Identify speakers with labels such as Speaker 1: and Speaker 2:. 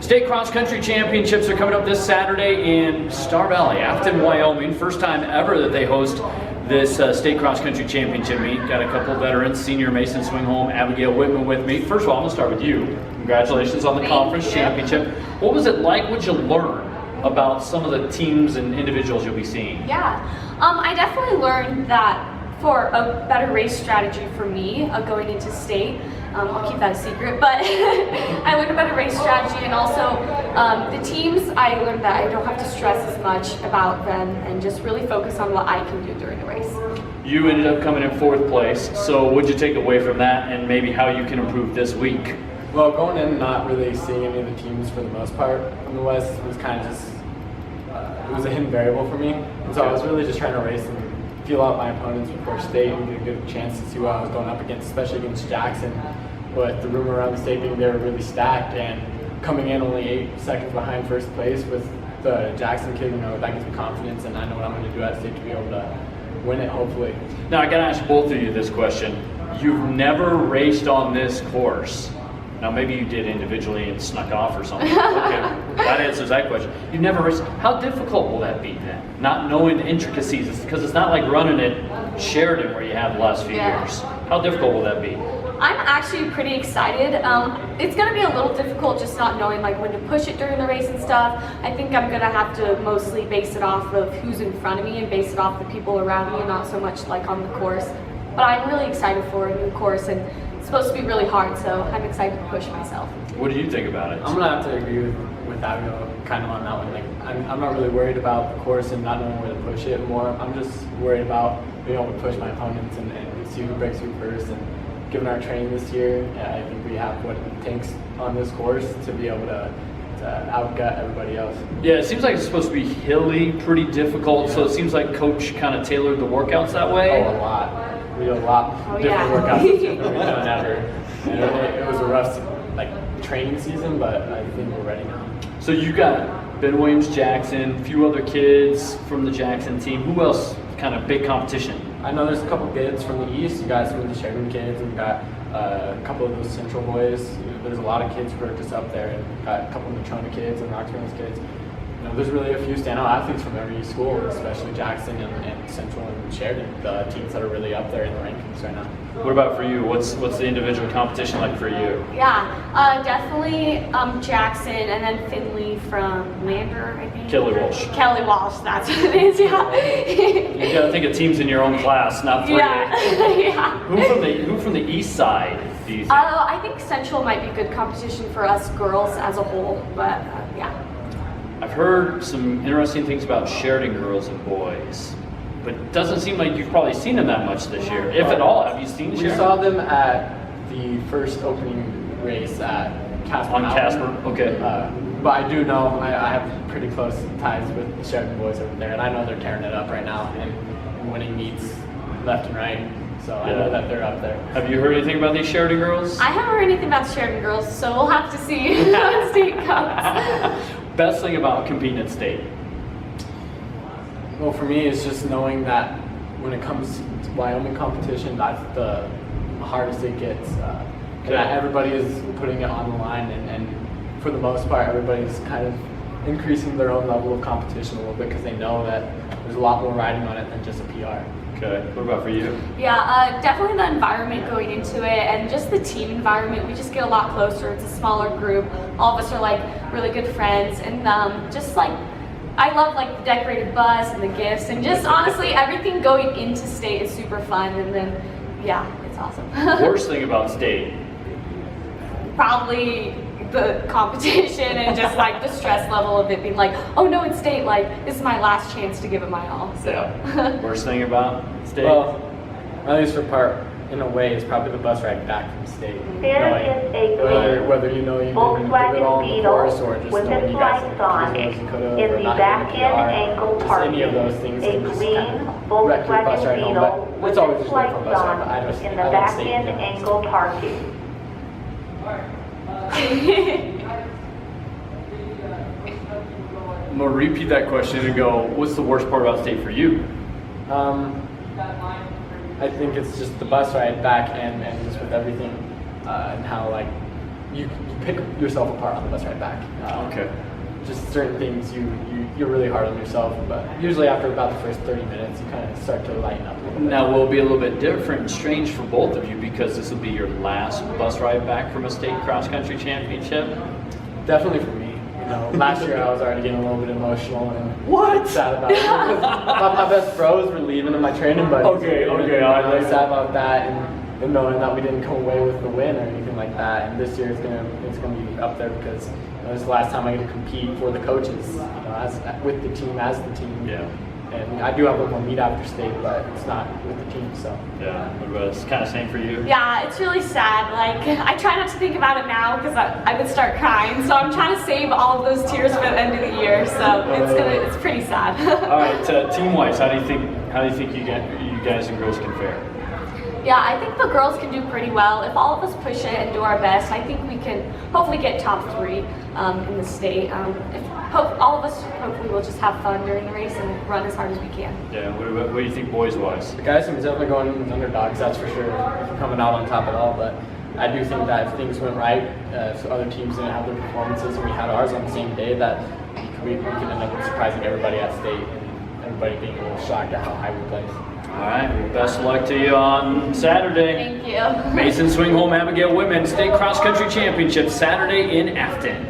Speaker 1: State Cross Country Championships are coming up this Saturday in Star Valley, Afton, Wyoming. First time ever that they host this State Cross Country Championship meet. Got a couple veterans, senior Mason Swingholm, Abigail Whitman with me. First of all, I'm going to start with you. Congratulations on the conference championship. What was it like? What did you learn about some of the teams and individuals you'll be seeing?
Speaker 2: Yeah, I definitely learned that for a better race strategy for me going into state, I'll keep that a secret, but I learned about a race strategy, and also the teams, I learned that I don't have to stress as much about them and just really focus on what I can do during the race.
Speaker 1: You ended up coming in 4th place, so what'd you take away from that and maybe how you can improve this week?
Speaker 3: Well, going in not really seeing any of the teams for the most part from the West was kind of just, it was a hidden variable for me. And so I was really just trying to race and feel out my opponents before state and get a good chance to see what I was going up against, especially against Jackson. But the rumor around the state being they were really stacked, and coming in only 8 seconds behind first place with the Jackson kid, that gives me confidence, and I know what I'm going to do at state to be able to win it, hopefully.
Speaker 1: Now I got to ask both of you this question. You've never raced on this course. Now maybe you did individually and snuck off or something. Okay, that answers that question. You've never raced. How difficult will that be then? Not knowing the intricacies, because it's not like running at Sheridan where you have the last few years. How difficult will that be?
Speaker 2: I'm actually pretty excited. It's going to be a little difficult just not knowing when to push it during the race and stuff. I think I'm going to have to mostly base it off of who's in front of me and base it off the people around me and not so much on the course. But I'm really excited for a new course, and it's supposed to be really hard, so I'm excited to push myself.
Speaker 1: What do you think about it?
Speaker 3: I'm going to have to agree with Abigail kind of on that one. I'm not really worried about the course and not knowing where to push it more. I'm just worried about being able to push my opponents and see who breaks through first. And given our training this year, I think we have what it takes on this course to be able to outgut everybody else.
Speaker 1: Yeah, it seems like it's supposed to be hilly, pretty difficult, so it seems like Coach kind of tailored the workouts that way.
Speaker 3: Oh, a lot. We did a lot different workouts than we've done ever. And it was a rough training season, but I think we're ready now.
Speaker 1: So you got Ben Williams Jackson, a few other kids from the Jackson team. Who else kind of big competition?
Speaker 3: I know there's a couple kids from the East. You got some of the Sheridan kids, and we got a couple of those Central boys. There's a lot of kids for just up there, and got a couple of Natrona kids and Rock Springs kids. There's really a few standout athletes from every school, especially Jackson and Central and Sheridan, the teams that are really up there in the rankings right now. What
Speaker 1: about for you? What's the individual competition like for you?
Speaker 2: Yeah, definitely Jackson, and then Finley from Lander, I think.
Speaker 1: Kelly Walsh.
Speaker 2: Kelly Walsh, that's what it is, yeah.
Speaker 1: You gotta think of teams in your own class, not 3A.
Speaker 2: Yeah.
Speaker 1: Who from the east side do you think?
Speaker 2: I think Central might be good competition for us girls as a whole, but yeah.
Speaker 1: I've heard some interesting things about Sheridan girls and boys, but it doesn't seem like you've probably seen them that much this year, if at all. Have you seen Sheridan?
Speaker 3: We saw them at the first opening race at Casper.
Speaker 1: On Casper, okay.
Speaker 3: But I do know I have pretty close ties with the Sheridan boys over there, and I know they're tearing it up right now and winning meets left and right. So I know that they're up there.
Speaker 1: Have you heard anything about these Sheridan girls?
Speaker 2: I haven't heard anything about the Sheridan girls, so we'll have to see when state comes.
Speaker 1: Best thing about competing at state?
Speaker 3: Well, for me, it's just knowing that when it comes to Wyoming competition, that's the hardest it gets. That everybody is putting it on the line, and for the most part, everybody's kind of increasing their own level of competition a little bit because they know that there's a lot more riding on it than just a PR.
Speaker 1: Okay, what about for you?
Speaker 2: Yeah, definitely the environment going into it, and just the team environment. We just get a lot closer. It's a smaller group. All of us are really good friends, and just I love the decorated bus and the gifts, and just honestly everything going into state is super fun. And then yeah, it's awesome.
Speaker 1: Worst thing about state?
Speaker 2: Probably the competition and just the stress level of it being oh no, it's state, this is my last chance to give it my all. So
Speaker 1: yeah. Worst thing about state?
Speaker 3: Well, at least for part, in a way, is probably the bus ride back from state. Whether you know you didn't give it all in the course, or just knowing you guys could have, or not getting a PR, any of those things can just kind of wreck your bus ride home. But it's always just a fun bus ride, but I don't stay in it.
Speaker 1: I'm going to repeat that question and go, what's the worst part about state for you?
Speaker 3: I think it's just the bus ride back and just with everything and how you pick yourself apart on the bus ride back.
Speaker 1: Okay.
Speaker 3: Just certain things you're really hard on yourself, but usually after about the first 30 minutes, you kind of start to lighten up a little bit.
Speaker 1: Now, will it be a little bit different and strange for both of you because this will be your last bus ride back from a state cross-country championship?
Speaker 3: Definitely for me. Last year I was already getting a little bit emotional and sad about it. my best bros were leaving in my training buddies.
Speaker 1: Okay,
Speaker 3: I'm really sad about that, and knowing that we didn't come away with the win or anything like that. And this year it's gonna be up there because this is the last time I get to compete for the coaches, with the team as the team.
Speaker 1: Yeah.
Speaker 3: And I do have one more meet after state, but it's not with the team, so.
Speaker 1: Yeah, it's kind of same for you.
Speaker 2: Yeah, it's really sad. Like, I try not to think about it now because I would start crying. So I'm trying to save all of those tears for the end of the year. So it's pretty sad.
Speaker 1: All right, team-wise, how do you think you guys and girls can fare?
Speaker 2: Yeah, I think the girls can do pretty well. If all of us push it and do our best, I think we can hopefully get top 3 in the state. All of us hopefully will just have fun during the race and run as hard as we can.
Speaker 1: Yeah, what do you think boys-wise?
Speaker 3: The guys are definitely going as underdogs, that's for sure, coming out on top of it all. But I do think that if things went right, if other teams didn't have their performances and we had ours on the same day, that we could end up surprising everybody at state and everybody being a little shocked at how high we played.
Speaker 1: All right, well, best of luck to you on Saturday.
Speaker 2: Thank you.
Speaker 1: Mason Swingholm, Abigail Whitman, State Cross Country Championship, Saturday in Afton.